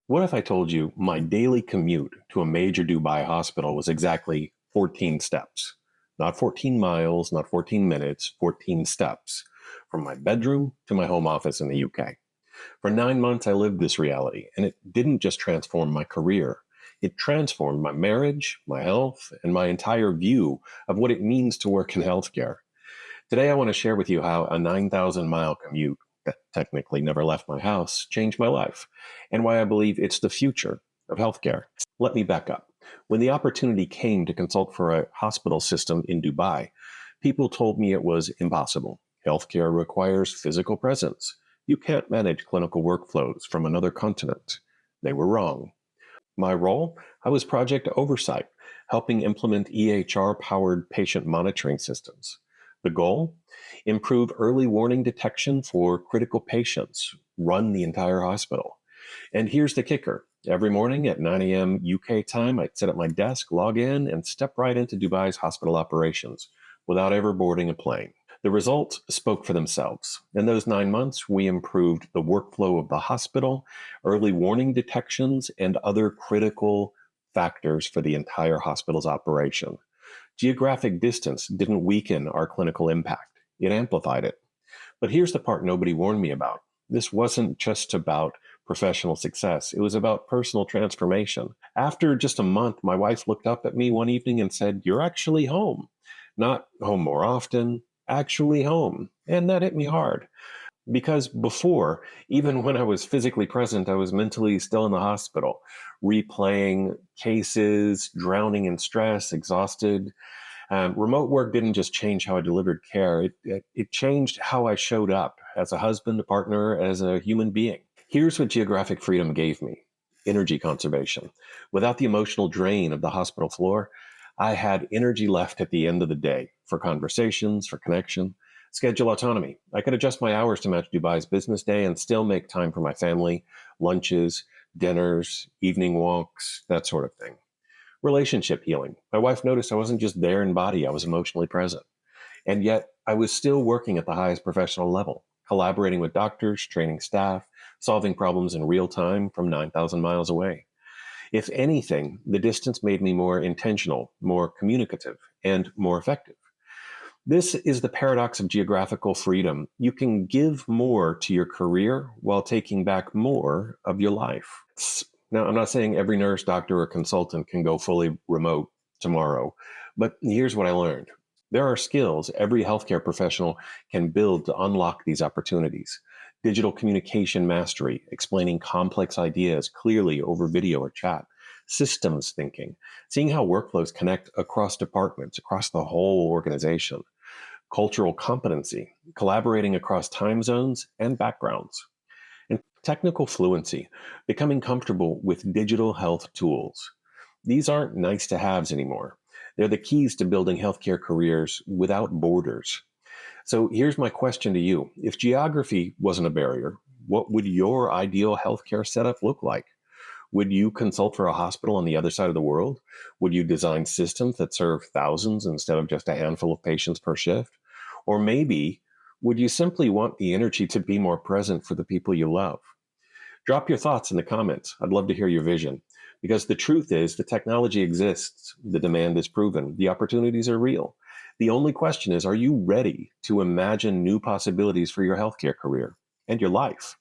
What if I told you my daily commute to a major Dubai hospital was exactly 14 steps? Not 14 miles, not 14 minutes, 14 steps from my bedroom to my home office in the UK. For 9 months, I lived this reality, and it didn't just transform my career. It transformed my marriage, my health, and my entire view of what it means to work in healthcare. Today, I want to share with you how a 9,000-mile commute that technically never left my house changed my life, and why I believe it's the future of healthcare. Let me back up. When the opportunity came to consult for a hospital system in Dubai, people told me it was impossible. Healthcare requires physical presence. You can't manage clinical workflows from another continent. They were wrong. My role? I was project oversight, helping implement EHR powered patient monitoring systems. The goal? Improve early warning detection for critical patients, run the entire hospital. And here's the kicker. Every morning at 9 a.m. UK time, I'd sit at my desk, log in, and step right into Dubai's hospital operations without ever boarding a plane. The results spoke for themselves. In those 9 months, we improved the workflow of the hospital, early warning detections, and other critical factors for the entire hospital's operation. Geographic distance didn't weaken our clinical impact, it amplified it. But here's the part nobody warned me about. This wasn't just about professional success, it was about personal transformation. After just a month, my wife looked up at me one evening and said, "You're actually home." Not home more often, actually home. And that hit me hard. Because before, even when I was physically present, I was mentally still in the hospital, replaying cases, drowning in stress, exhausted. Remote work didn't just change how I delivered care, it changed how I showed up as a husband, a partner, as a human being. Here's what geographic freedom gave me: energy conservation. Without the emotional drain of the hospital floor, I had energy left at the end of the day for conversations, for connection. Schedule autonomy. I could adjust my hours to match Dubai's business day and still make time for my family, lunches, dinners, evening walks, that sort of thing. Relationship healing. My wife noticed I wasn't just there in body, I was emotionally present. And yet, I was still working at the highest professional level, collaborating with doctors, training staff, solving problems in real time from 9,000 miles away. If anything, the distance made me more intentional, more communicative, and more effective. This is the paradox of geographical freedom. You can give more to your career while taking back more of your life. Now, I'm not saying every nurse, doctor, or consultant can go fully remote tomorrow, but here's what I learned. There are skills every healthcare professional can build to unlock these opportunities. Digital communication mastery, explaining complex ideas clearly over video or chat. Systems thinking, seeing how workflows connect across departments, across the whole organization. Cultural competency, collaborating across time zones and backgrounds. And technical fluency, becoming comfortable with digital health tools. These aren't nice to haves anymore. They're the keys to building healthcare careers without borders. So here's my question to you. If geography wasn't a barrier, what would your ideal healthcare setup look like? Would you consult for a hospital on the other side of the world? Would you design systems that serve thousands instead of just a handful of patients per shift? Or maybe, would you simply want the energy to be more present for the people you love? Drop your thoughts in the comments. I'd love to hear your vision. Because the truth is, the technology exists, the demand is proven, the opportunities are real. The only question is, are you ready to imagine new possibilities for your healthcare career and your life?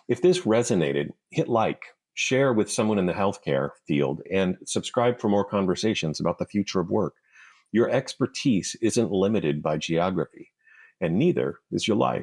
If this resonated, hit like, share with someone in the healthcare field, and subscribe for more conversations about the future of work. Your expertise isn't limited by geography, and neither is your life.